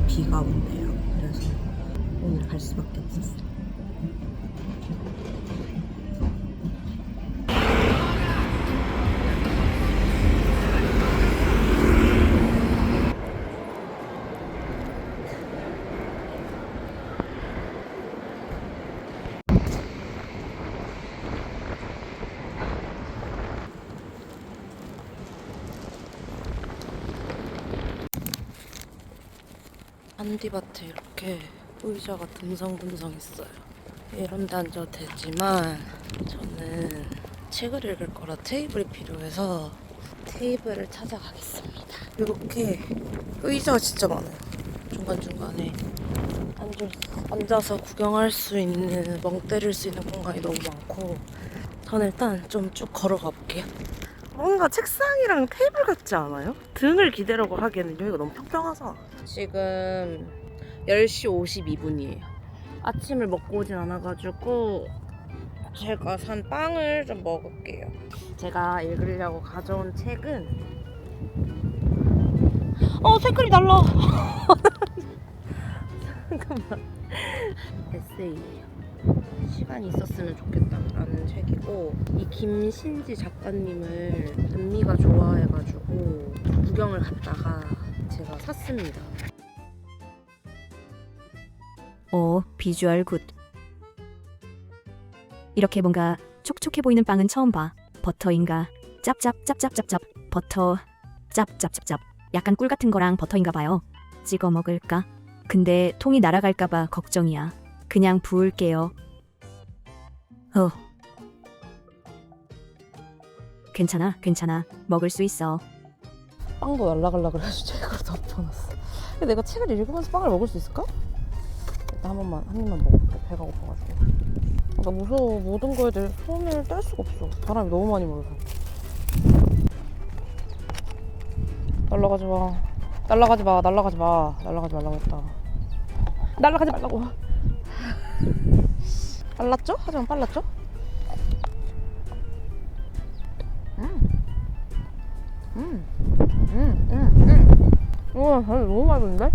비가 온대요. 그래서 오늘 갈 수밖에 없었어요. 잔디밭에 이렇게 의자가 듬성듬성 있어요. 이런 데 앉아도 되지만 저는 책을 읽을 거라 테이블이 필요해서 테이블을 찾아가겠습니다. 이렇게 의자가 진짜 많아요. 중간중간에 앉아서 구경할 수 있는, 멍 때릴 수 있는 공간이 너무 많고, 저는 일단 좀 쭉 걸어가 볼게요. 뭔가 책상이랑 테이블 같지 않아요? 등을 기대려고 하기에는 여기가 너무 평평하잖아. 지금 10시 52분이에요. 아침을 먹고 오진 않아가지고 제가 산 빵을 좀 먹을게요. 제가 읽으려고 가져온 책은 색깔이 달라. 잠깐만. 에세이예요. 시간이 있었으면 좋겠다라는 책이고, 이 김신지 작가님을 은미가 좋아해가지고 구경을 갔다가 제가 샀습니다. 비주얼 굿. 이렇게 뭔가 촉촉해 보이는 빵은 처음 봐. 버터인가? 짭짭짭짭짭짭. 버터 짭짭짭짭. 약간 꿀 같은 거랑 버터인가 봐요. 찍어 먹을까? 근데 통이 날아갈까 봐 걱정이야. 그냥 부을게요. 괜찮아. 먹을 수 있어. 빵도 날라가려고 그래가지고 책으로 덮어놨어. 근데 내가 책을 읽으면서 빵을 먹을 수 있을까? 일단 한 입만 먹어볼게. 배가 고파가지고. 나 무서워. 모든 거에 대해 손을 뗄 수가 없어. 바람이 너무 많이 불어서. 날라가지 말라고 했다. 날라가지 말라고. 빨랐죠? 하지만 빨랐죠? 우와, 너무 맛있는데?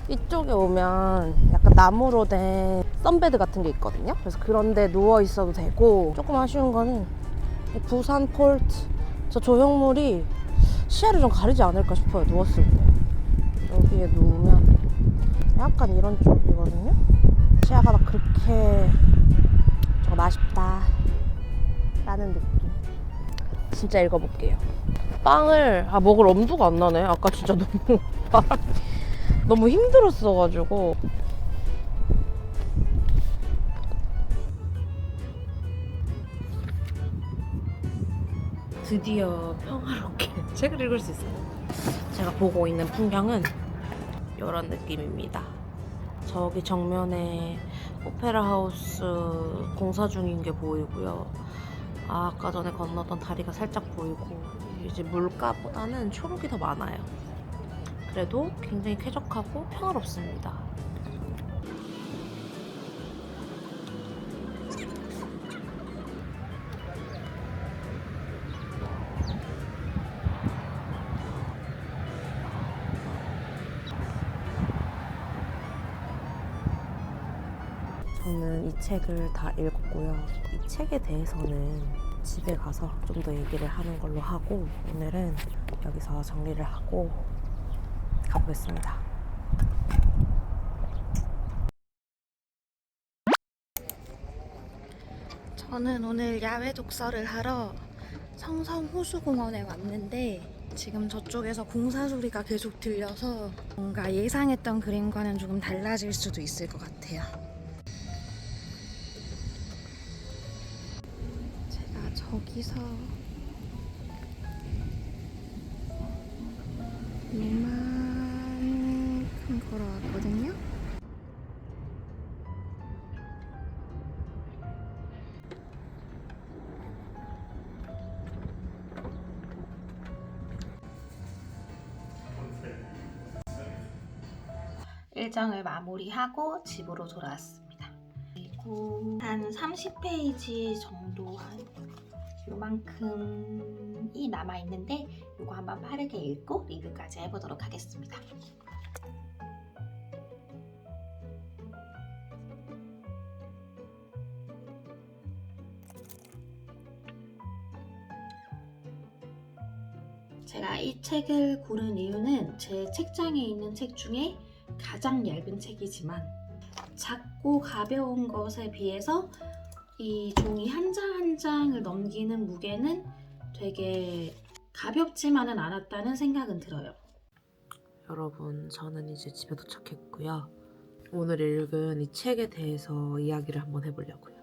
이쪽에 오면 약간 나무로 된 선베드 같은 게 있거든요. 그래서 그런 데 누워 있어도 되고, 조금 아쉬운 거는 이 부산 폴트 저 조형물이 시야를 좀 가리지 않을까 싶어요. 누웠을 때 여기에 누우면 약간 이런 쪽이거든요. 시야가 막 그렇게 조금 아쉽다 라는 느낌. 진짜 읽어볼게요. 빵을 먹을 엄두가 안 나네. 아까 진짜 너무 힘들었어가지고. 드디어 평화롭게 책을 읽을 수 있어요. 제가 보고 있는 풍경은 이런 느낌입니다. 저기 정면에 오페라 하우스 공사 중인 게 보이고요. 아까 전에 건너던 다리가 살짝 보이고, 이제 물가보다는 초록이 더 많아요. 그래도 굉장히 쾌적하고 평화롭습니다. 저는 이 책을 다 읽었고요. 이 책에 대해서는 집에 가서 좀 더 얘기를 하는 걸로 하고, 오늘은 여기서 정리를 하고 가보겠습니다. 저는 오늘 야외 독서를 하러 성성호수공원에 왔는데, 지금 저쪽에서 공사 소리가 계속 들려서 뭔가 예상했던 그림과는 조금 달라질 수도 있을 것 같아요. 제가 저기서 이만큼 걸어왔거든요. 일정을 마무리하고 집으로 돌아왔습니다. 그리고 한 30페이지 정도, 한 요만큼이 남아있는데 이거 한번 빠르게 읽고 리뷰까지 해보도록 하겠습니다. 제가 이 책을 고른 이유는 제 책장에 있는 책 중에 가장 얇은 책이지만 작고 가벼운 것에 비해서 이 종이 한 장 한 장을 넘기는 무게는 되게 가볍지만은 않았다는 생각은 들어요. 여러분, 저는 이제 집에 도착했고요. 오늘 읽은 이 책에 대해서 이야기를 한번 해보려고요.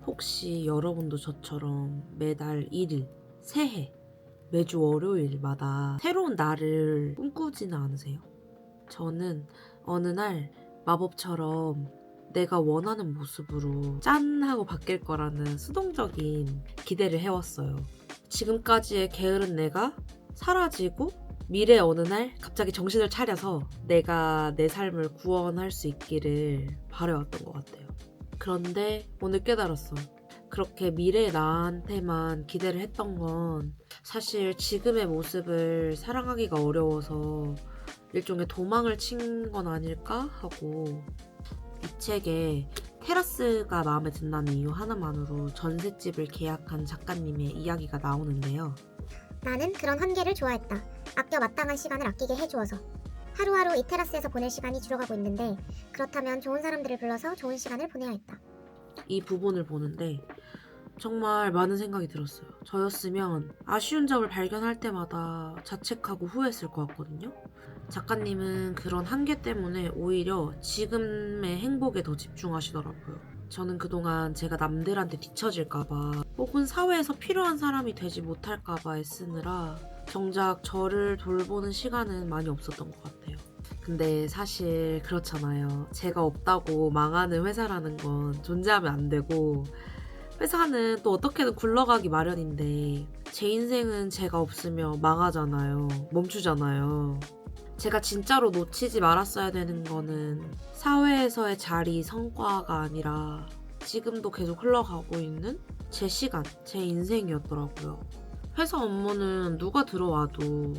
혹시 여러분도 저처럼 매달 1일, 새해, 매주 월요일마다 새로운 날을 꿈꾸지는 않으세요? 저는 어느 날 마법처럼 내가 원하는 모습으로 짠 하고 바뀔 거라는 수동적인 기대를 해왔어요. 지금까지의 게으른 내가 사라지고 미래 어느 날 갑자기 정신을 차려서 내가 내 삶을 구원할 수 있기를 바라왔던 것 같아요. 그런데 오늘 깨달았어. 그렇게 미래의 나한테만 기대를 했던 건 사실 지금의 모습을 사랑하기가 어려워서 일종의 도망을 친 건 아닐까 하고, 이 책에 테라스가 마음에 든다는 이유 하나만으로 전셋집을 계약한 작가님의 이야기가 나오는데요. 나는 그런 환경을 좋아했다. 아껴 마땅한 시간을 아끼게 해주어서. 하루하루 이 테라스에서 보낼 시간이 줄어가고 있는데 그렇다면 좋은 사람들을 불러서 좋은 시간을 보내야 했다. 이 부분을 보는데 정말 많은 생각이 들었어요. 저였으면 아쉬운 점을 발견할 때마다 자책하고 후회했을 것 같거든요. 작가님은 그런 한계 때문에 오히려 지금의 행복에 더 집중하시더라고요. 저는 그동안 제가 남들한테 뒤처질까봐 혹은 사회에서 필요한 사람이 되지 못할까봐 애쓰느라 정작 저를 돌보는 시간은 많이 없었던 것 같아요. 근데 사실 그렇잖아요. 제가 없다고 망하는 회사라는 건 존재하면 안 되고, 회사는 또 어떻게든 굴러가기 마련인데 제 인생은 제가 없으면 망하잖아요. 멈추잖아요. 제가 진짜로 놓치지 말았어야 되는 거는 사회에서의 자리, 성과가 아니라 지금도 계속 흘러가고 있는 제 시간, 제 인생이었더라고요. 회사 업무는 누가 들어와도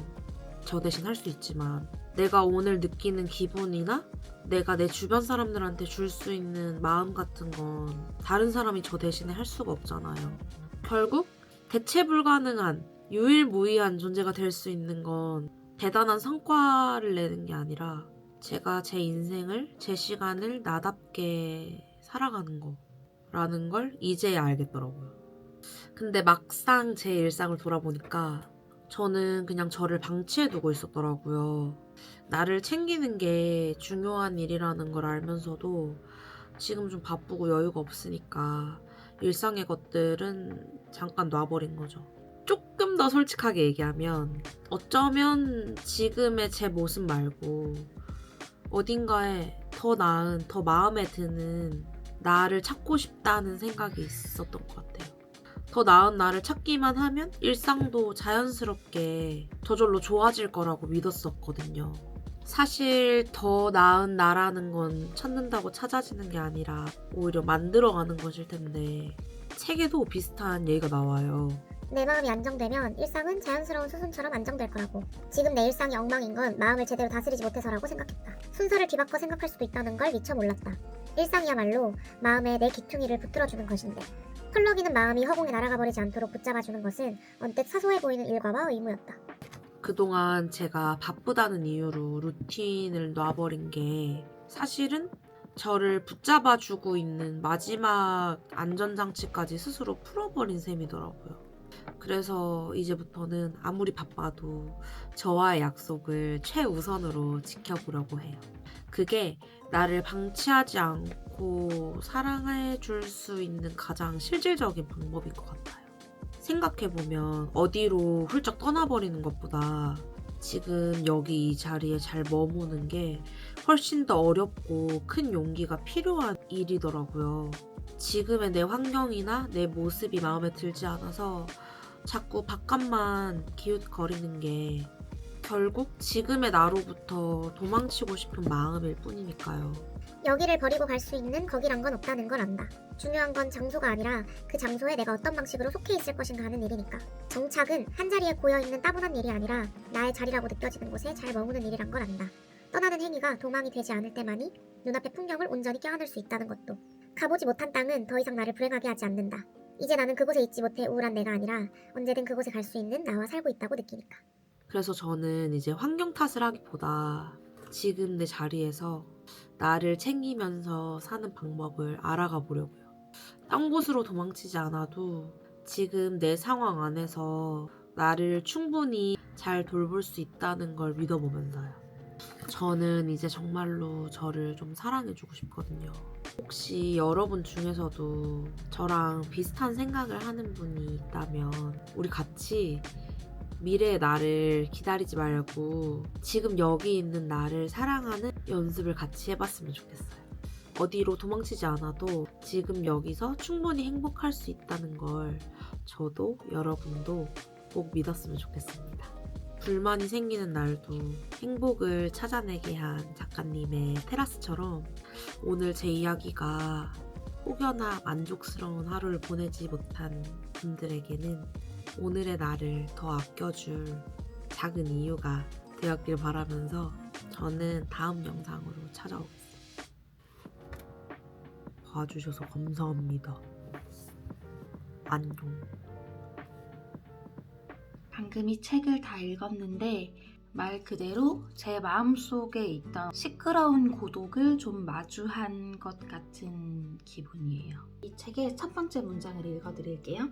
저 대신 할 수 있지만 내가 오늘 느끼는 기분이나 내가 내 주변 사람들한테 줄 수 있는 마음 같은 건 다른 사람이 저 대신에 할 수가 없잖아요. 결국 대체 불가능한 유일무이한 존재가 될 수 있는 건 대단한 성과를 내는 게 아니라 제가 제 인생을, 제 시간을 나답게 살아가는 거라는 걸 이제야 알겠더라고요. 근데 막상 제 일상을 돌아보니까 저는 그냥 저를 방치해두고 있었더라고요. 나를 챙기는 게 중요한 일이라는 걸 알면서도 지금 좀 바쁘고 여유가 없으니까 일상의 것들은 잠깐 놔버린 거죠. 조금 더 솔직하게 얘기하면 어쩌면 지금의 제 모습 말고 어딘가에 더 나은, 더 마음에 드는 나를 찾고 싶다는 생각이 있었던 것 같아요. 더 나은 나를 찾기만 하면 일상도 자연스럽게 저절로 좋아질 거라고 믿었었거든요. 사실 더 나은 나라는 건 찾는다고 찾아지는 게 아니라 오히려 만들어가는 것일 텐데 책에도 비슷한 얘기가 나와요. 내 마음이 안정되면 일상은 자연스러운 수순처럼 안정될 거라고. 지금 내 일상이 엉망인 건 마음을 제대로 다스리지 못해서라고 생각했다. 순서를 뒤바꿔 생각할 수도 있다는 걸 미처 몰랐다. 일상이야말로 마음에 내 귀퉁이를 붙들어주는 것인데 펄럭이는 마음이 허공에 날아가 버리지 않도록 붙잡아주는 것은 언뜻 사소해 보이는 일과와 의무였다. 그동안 제가 바쁘다는 이유로 루틴을 놔버린 게 사실은 저를 붙잡아주고 있는 마지막 안전장치까지 스스로 풀어버린 셈이더라고요. 그래서 이제부터는 아무리 바빠도 저와의 약속을 최우선으로 지켜보려고 해요. 그게 나를 방치하지 않고 사랑해 줄 수 있는 가장 실질적인 방법인 것 같아요. 생각해보면 어디로 훌쩍 떠나버리는 것보다 지금 여기 이 자리에 잘 머무는 게 훨씬 더 어렵고 큰 용기가 필요한 일이더라고요. 지금의 내 환경이나 내 모습이 마음에 들지 않아서 자꾸 바깥만 기웃거리는 게 결국 지금의 나로부터 도망치고 싶은 마음일 뿐이니까요. 여기를 버리고 갈 수 있는 거기란 건 없다는 걸 안다. 중요한 건 장소가 아니라 그 장소에 내가 어떤 방식으로 속해 있을 것인가 하는 일이니까. 정착은 한자리에 고여있는 따분한 일이 아니라 나의 자리라고 느껴지는 곳에 잘 머무는 일이란 걸 안다. 떠나는 행위가 도망이 되지 않을 때만이 눈앞의 풍경을 온전히 껴안을 수 있다는 것도. 가보지 못한 땅은 더 이상 나를 불행하게 하지 않는다. 이제 나는 그곳에 있지 못해 우울한 내가 아니라 언제든 그곳에 갈 수 있는 나와 살고 있다고 느끼니까. 그래서 저는 이제 환경 탓을 하기보다 지금 내 자리에서 나를 챙기면서 사는 방법을 알아가 보려고요. 딴 곳으로 도망치지 않아도 지금 내 상황 안에서 나를 충분히 잘 돌볼 수 있다는 걸 믿어보면서요. 저는 이제 정말로 저를 좀 사랑해주고 싶거든요. 혹시 여러분 중에서도 저랑 비슷한 생각을 하는 분이 있다면 우리 같이 미래의 나를 기다리지 말고 지금 여기 있는 나를 사랑하는 연습을 같이 해봤으면 좋겠어요. 어디로 도망치지 않아도 지금 여기서 충분히 행복할 수 있다는 걸 저도 여러분도 꼭 믿었으면 좋겠습니다. 불만이 생기는 날도 행복을 찾아내게 한 작가님의 테라스처럼 오늘 제 이야기가 혹여나 만족스러운 하루를 보내지 못한 분들에게는 오늘의 나를 더 아껴줄 작은 이유가 되었길 바라면서 저는 다음 영상으로 찾아오겠습니다. 봐주셔서 감사합니다. 안녕. 방금 이 책을 다 읽었는데 말 그대로 제 마음속에 있던 시끄러운 고독을 좀 마주한 것 같은 기분이에요. 이 책의 첫 번째 문장을 읽어드릴게요.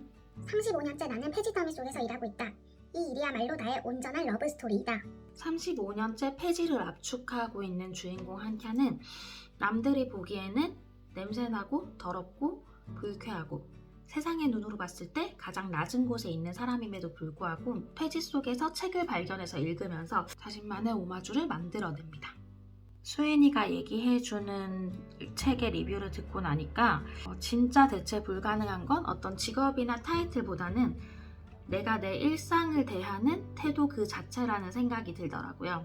35년째 나는 폐지 더미 속에서 일하고 있다. 이 일이야말로 나의 온전한 러브 스토리이다. 35년째 폐지를 압축하고 있는 주인공 한켠은 남들이 보기에는 냄새나고 더럽고 불쾌하고 세상의 눈으로 봤을 때 가장 낮은 곳에 있는 사람임에도 불구하고 폐지 속에서 책을 발견해서 읽으면서 자신만의 오마주를 만들어냅니다. 수인이가 얘기해주는 책의 리뷰를 듣고 나니까 진짜 대체 불가능한 건 어떤 직업이나 타이틀보다는 내가 내 일상을 대하는 태도 그 자체라는 생각이 들더라고요.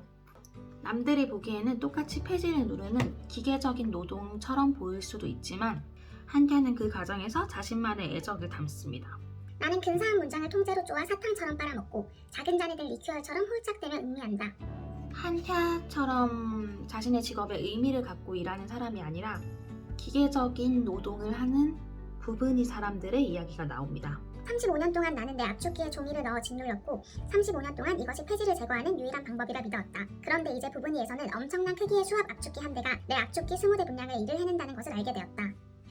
남들이 보기에는 똑같이 폐지를 누르는 기계적인 노동처럼 보일 수도 있지만 한켠은 그 과정에서 자신만의 애적을 담습니다. 나는 근사한 문장을 통째로 쪼아 사탕처럼 빨아먹고 작은 잔이 된 리큐얼처럼 홀짝대며 음미한다. 한캬처럼 자신의 직업에 의미를 갖고 일하는 사람이 아니라 기계적인 노동을 하는 부분이 사람들의 이야기가 나옵니다. 35년 동안 나는 내 압축기에 종이를 넣어 짓눌렀고 35년 동안 이것이 폐지를 제거하는 유일한 방법이라 믿어왔다. 그런데 이제 부분위에서는 엄청난 크기의 수압 압축기 한 대가 내 압축기 20대 분량의 일을 해낸다는 것을 알게 되었다.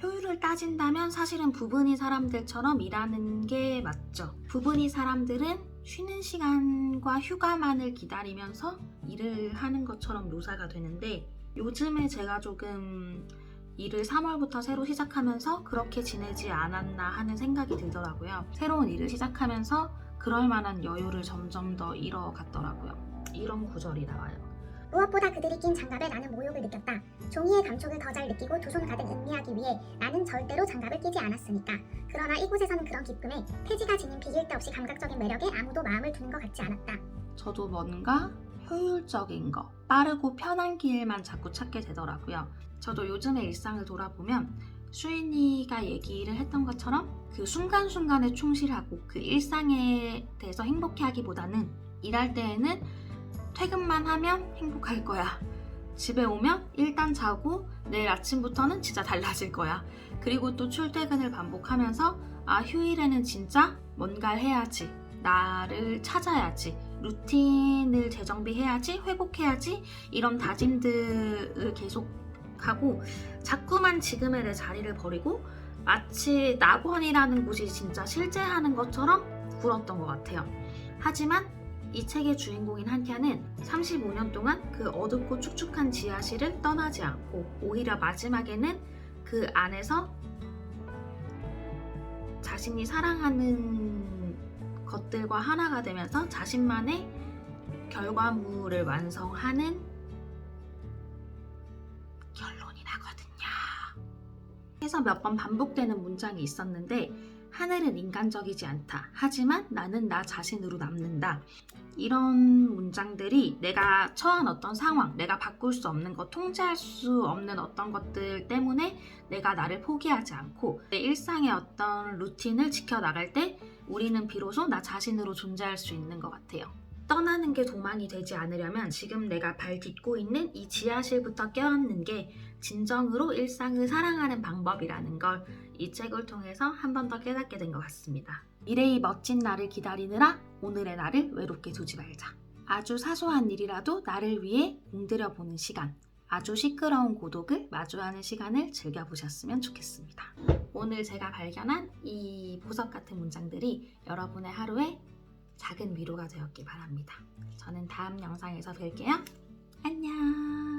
효율을 따진다면 사실은 부분이 사람들처럼 일하는 게 맞죠. 부분이 사람들은 쉬는 시간과 휴가만을 기다리면서 일을 하는 것처럼 묘사가 되는데 요즘에 제가 조금 일을 3월부터 새로 시작하면서 그렇게 지내지 않았나 하는 생각이 들더라고요. 새로운 일을 시작하면서 그럴 만한 여유를 점점 더 잃어갔더라고요. 이런 구절이 나와요. 무엇보다 그들이 낀 장갑에 나는 모욕을 느꼈다. 종이의 감촉을 더 잘 느끼고 두 손 가득 음미하기 위해 나는 절대로 장갑을 끼지 않았으니까. 그러나 이곳에서는 그런 기쁨에 폐지가 지닌 비길 데 없이 감각적인 매력에 아무도 마음을 두는 것 같지 않았다. 저도 뭔가 효율적인 거, 빠르고 편한 길만 자꾸 찾게 되더라고요. 저도 요즘의 일상을 돌아보면 수인이가 얘기를 했던 것처럼 그 순간순간에 충실하고 그 일상에 대해서 행복해하기보다는 일할 때에는 퇴근만 하면 행복할 거야. 집에 오면 일단 자고 내일 아침부터는 진짜 달라질 거야. 그리고 또 출퇴근을 반복하면서 휴일에는 진짜 뭔가를 해야지. 나를 찾아야지. 루틴을 재정비해야지. 회복해야지. 이런 다짐들을 계속하고 자꾸만 지금의 내 자리를 버리고 마치 낙원이라는 곳이 진짜 실제하는 것처럼 굴었던 것 같아요. 하지만 이 책의 주인공인 한켠은 35년 동안 그 어둡고 축축한 지하실을 떠나지 않고 오히려 마지막에는 그 안에서 자신이 사랑하는 것들과 하나가 되면서 자신만의 결과물을 완성하는 결론이 나거든요. 해서 몇 번 반복되는 문장이 있었는데 하늘은 인간적이지 않다. 하지만 나는 나 자신으로 남는다. 이런 문장들이 내가 처한 어떤 상황, 내가 바꿀 수 없는 것, 통제할 수 없는 어떤 것들 때문에 내가 나를 포기하지 않고 내 일상의 어떤 루틴을 지켜나갈 때 우리는 비로소 나 자신으로 존재할 수 있는 것 같아요. 떠나는 게 도망이 되지 않으려면 지금 내가 발 딛고 있는 이 지하실부터 껴안는 게 진정으로 일상을 사랑하는 방법이라는 걸 이 책을 통해서 한 번 더 깨닫게 된 것 같습니다. 미래의 멋진 나를 기다리느라 오늘의 나를 외롭게 두지 말자. 아주 사소한 일이라도 나를 위해 공들여보는 시간, 아주 시끄러운 고독을 마주하는 시간을 즐겨보셨으면 좋겠습니다. 오늘 제가 발견한 이 보석 같은 문장들이 여러분의 하루에 작은 위로가 되었길 바랍니다. 저는 다음 영상에서 뵐게요. 안녕.